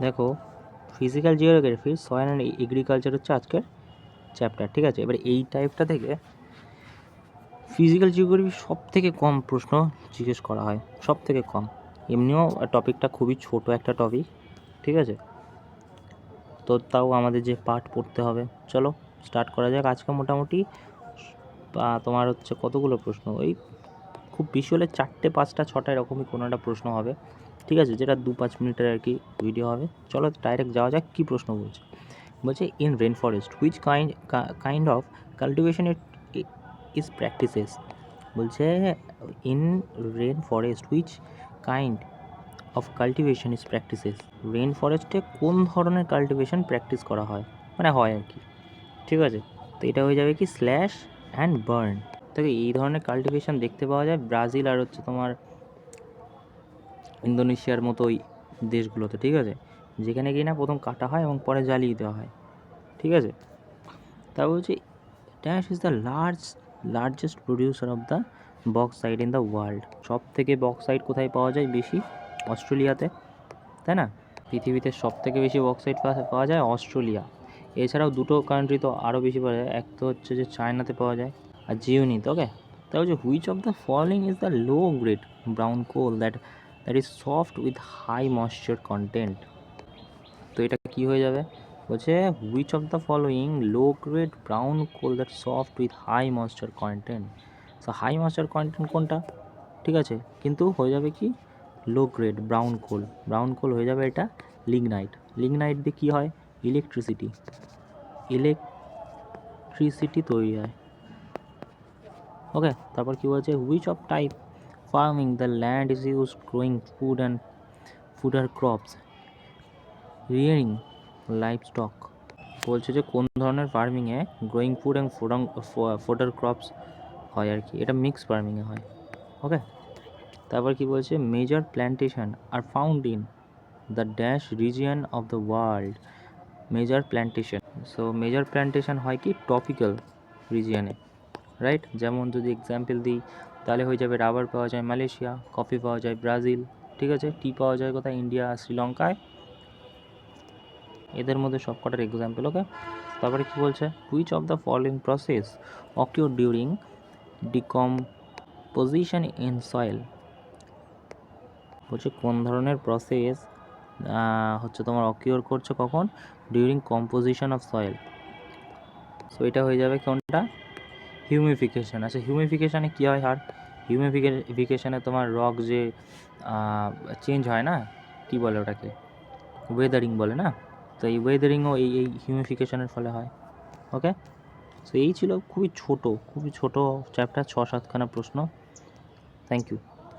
দেখো, physical geography soil and agriculture হচ্ছে আজকের চ্যাপ্টার, ঠিক আছে। এবার এই টাইপটা থেকে ফিজিক্যাল জিওগ্রাফি সব থেকে কম প্রশ্ন জিজ্ঞেস করা হয়, সব থেকে কম। এমনিও টপিকটা খুবই ছোট একটা টপিক, ঠিক আছে। তো তাও আমাদের যে পার্ট পড়তে হবে, চলো স্টার্ট করা যাক। আজকে মোটামুটি তোমার হচ্ছে কতগুলো প্রশ্ন, ওই খুব বেশি হলে 4টে 5টা 6টা এরকমই কোনো একটা প্রশ্ন হবে, ঠিক আছে, যেটা 2-5 মিনিটের আর কি ভিডিও হবে। চলো ডাইরেক্ট যাওয়া যাক। কী প্রশ্ন বলছে in rain forest which kind of cultivation is practices. বলছে in rain forest which kind of cultivation is practices. Rain ফরেস্টে কোন ধরনের কাল্টিভেশন প্র্যাকটিস করা হয়, মানে হয় আর কি, ঠিক আছে। তো এটা হয়ে যাবে কি স্ল্যাশ অ্যান্ড বার্ন। তবে এই ধরনের কাল্টিভেশন দেখতে পাওয়া যায় ব্রাজিল আর হচ্ছে তোমার ইন্দোনেশিয়ার মতো ওই দেশগুলোতে, ঠিক আছে, যেখানে গিয়ে না প্রথম কাটা হয় এবং পরে জ্বালিয়ে দেওয়া হয়, ঠিক আছে। তা বলছে dash is the largest producer of the bauxite in the world. সব থেকে বক্সাইট কোথায় পাওয়া যায় বেশি? অস্ট্রেলিয়াতে, তাই না? পৃথিবীতে সব থেকে বেশি বক্সাইট পাওয়া যায় অস্ট্রেলিয়া। এছাড়াও দুটো কান্ট্রি তো আরও বেশি পাওয়া যায়, এক তো হচ্ছে যে চায়নাতে পাওয়া যায় আর জিওনিতে, ওকে। তা হচ্ছে which of the following is the low grade brown coal that is soft with high moisture content. তো এটা কী হয়ে যাবে? বলছে which of the following low grade brown coal that soft with high moisture content. So high moisture content কোনটা, ঠিক আছে, কিন্তু হয়ে যাবে কি লো গ্রেড ব্রাউন কোল হয়ে যাবে এটা লিগনাইট। লিগনাইট দিয়ে কী হয়? ইলেকট্রিসিটি তৈরি হয়, ওকে। তারপর কী বলছে which of type farming the land is use growing footer crops rearing live stock. বলছে যে কোন ধরনের ফার্মিংয়ে গ্রোয়িং ফুড অ্যান্ড ফোডার ক্রপস হয় আর কি, এটা মিক্স ফার্মিংয়ে হয়, ওকে। তারপর কি বলছে major plantation are found in the dash region of the world. Major plantation, so major plantation হয় কি ট্রপিক্যাল রিজিয়নে, রাইট। যেমন যদি এক্সাম্পল দিই তাহলে হয়ে যাবে রাবার পাওয়া যায় মালয়েশিয়া, কফি পাওয়া যায় ব্রাজিল, ঠিক আছে, টি পাওয়া যায় কোথায়? ইন্ডিয়া, শ্রীলঙ্কায়, এদের মধ্যে সব কটার এক্সাম্পল, ওকে। তারপরে কী বলছে which of the following process occur during decomposition in soil. বলছে কোন ধরনের প্রসেস হচ্ছে তোমার অকিওর করছে কখন? During composition of soil. So এটা হয়ে যাবে কোনটা? হিউমিফিকেশন। আচ্ছা হিউমিফিকেশানে কী হয়? আর হিউমিফিকেশানে তোমার রক যে চেঞ্জ হয় না, কী বলে ওটাকে? ওয়েদারিং বলে না? তো এই ওয়েদারিংও এই হিউমিফিকেশনের ফলে হয়, ওকে। সো এই ছিল খুবই ছোট চ্যাপ্টার, 6-7খানা প্রশ্ন। Thank you.